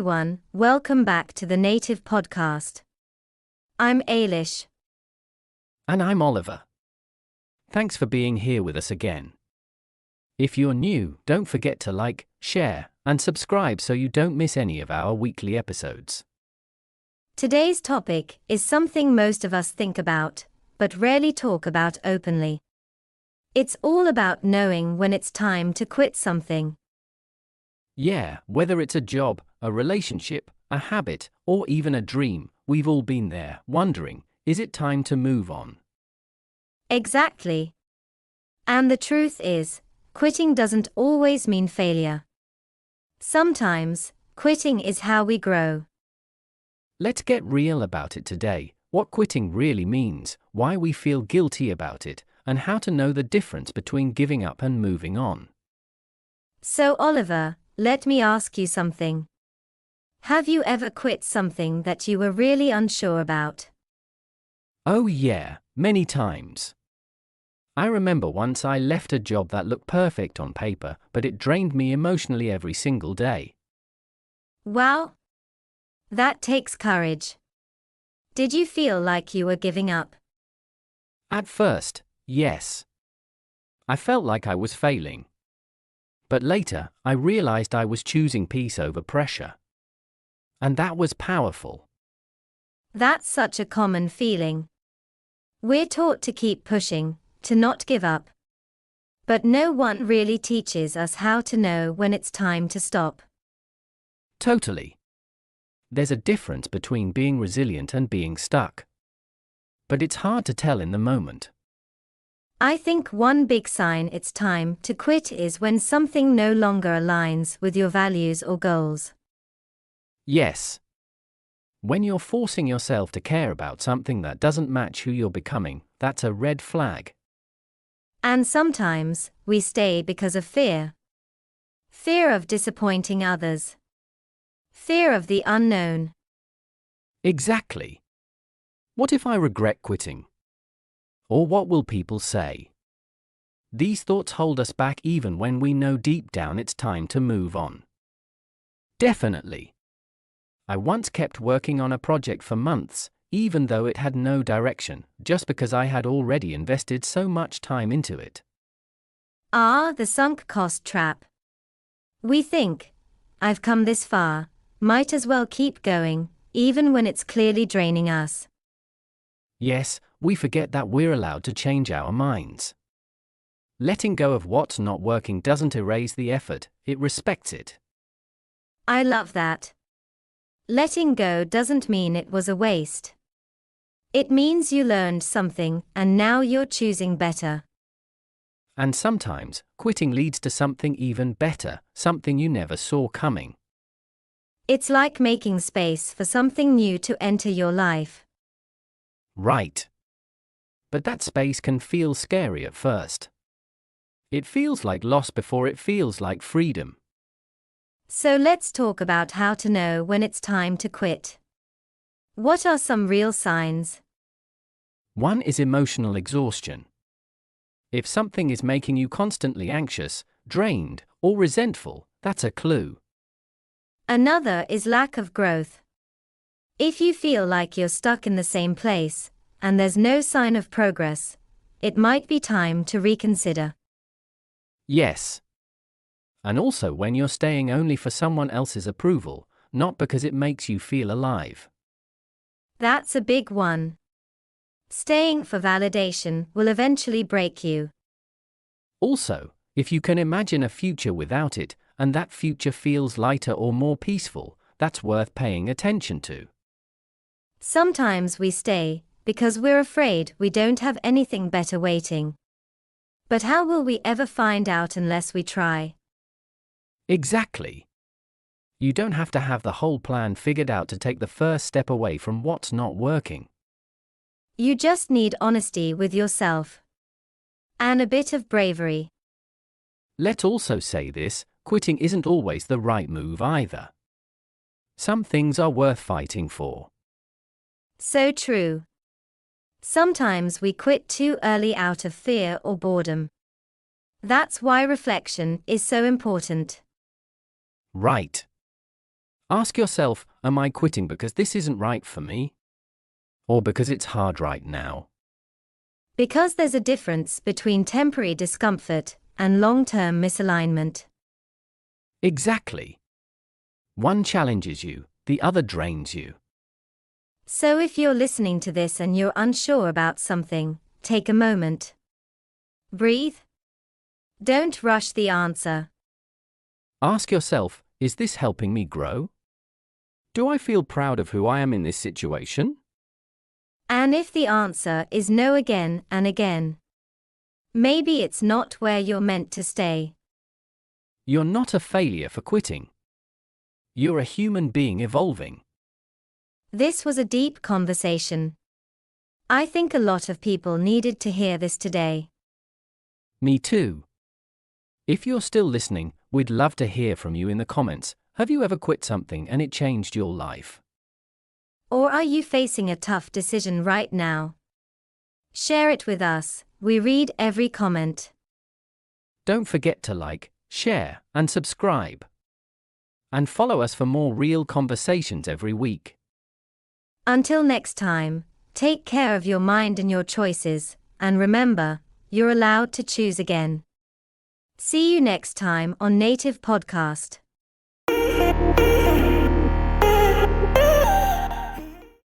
everyone, welcome back to the Native Podcast. I'm Alish. And I'm Oliver. Thanks for being here with us again. If you're new, don't forget to like, share, and subscribe so you don't miss any of our weekly episodes. Today's topic is something most of us think about, but rarely talk about openly. It's all about knowing when it's time to quit something. Yeah, whether it's a job, a relationship, a habit, or even a dream, we've all been there, wondering, is it time to move on? Exactly. And the truth is, quitting doesn't always mean failure. Sometimes, quitting is how we grow. Let's get real about it today, what quitting really means, why we feel guilty about it, and how to know the difference between giving up and moving on. So Oliver, let me ask you something. Have you ever quit something that you were really unsure about? Oh yeah, many times. I remember once I left a job that looked perfect on paper, but it drained me emotionally every single day. Wow. That takes courage. Did you feel like you were giving up? At first, yes. I felt like I was failing. But later, I realized I was choosing peace over pressure. And that was powerful. That's such a common feeling. We're taught to keep pushing, to not give up. But no one really teaches us how to know when it's time to stop. Totally. There's a difference between being resilient and being stuck. But it's hard to tell in the moment. I think one big sign it's time to quit is when something no longer aligns with your values or goals. Yes. When you're forcing yourself to care about something that doesn't match who you're becoming, that's a red flag. And sometimes, we stay because of fear. Fear of disappointing others. Fear of the unknown. Exactly. What if I regret quitting? Or what will people say? These thoughts hold us back even when we know deep down it's time to move on. Definitely. I once kept working on a project for months, even though it had no direction, just because I had already invested so much time into it. The sunk cost trap. We think, I've come this far, might as well keep going, even when it's clearly draining us. Yes, we forget that we're allowed to change our minds. Letting go of what's not working doesn't erase the effort, it respects it. I love that. Letting go doesn't mean it was a waste. It means you learned something and now you're choosing better. And sometimes, quitting leads to something even better, something you never saw coming. It's like making space for something new to enter your life. Right. But that space can feel scary at first. It feels like loss before it feels like freedom. So let's talk about how to know when it's time to quit. What are some real signs? One is emotional exhaustion. If something is making you constantly anxious, drained, or resentful, that's a clue. Another is lack of growth. If you feel like you're stuck in the same place, and there's no sign of progress, it might be time to reconsider. Yes. And also when you're staying only for someone else's approval, not because it makes you feel alive. That's a big one. Staying for validation will eventually break you. Also, if you can imagine a future without it, and that future feels lighter or more peaceful, that's worth paying attention to. Sometimes we stay because we're afraid we don't have anything better waiting. But how will we ever find out unless we try? Exactly. You don't have to have the whole plan figured out to take the first step away from what's not working. You just need honesty with yourself. And a bit of bravery. Let's also say this, quitting isn't always the right move either. Some things are worth fighting for. So true. Sometimes we quit too early out of fear or boredom. That's why reflection is so important. Right. Ask yourself, am I quitting because this isn't right for me? Or because it's hard right now? Because there's a difference between temporary discomfort and long-term misalignment. Exactly. One challenges you, the other drains you. So if you're listening to this and you're unsure about something, take a moment. Breathe. Don't rush the answer. Ask yourself, is this helping me grow? Do I feel proud of who I am in this situation? And if the answer is no again and again, maybe it's not where you're meant to stay. You're not a failure for quitting. You're a human being evolving. This was a deep conversation. I think a lot of people needed to hear this today. Me too. If you're still listening, we'd love to hear from you in the comments. Have you ever quit something and it changed your life? Or are you facing a tough decision right now? Share it with us. We read every comment. Don't forget to like, share, and subscribe. And follow us for more real conversations every week. Until next time, take care of your mind and your choices, and remember, you're allowed to choose again. See you next time on Native Podcast.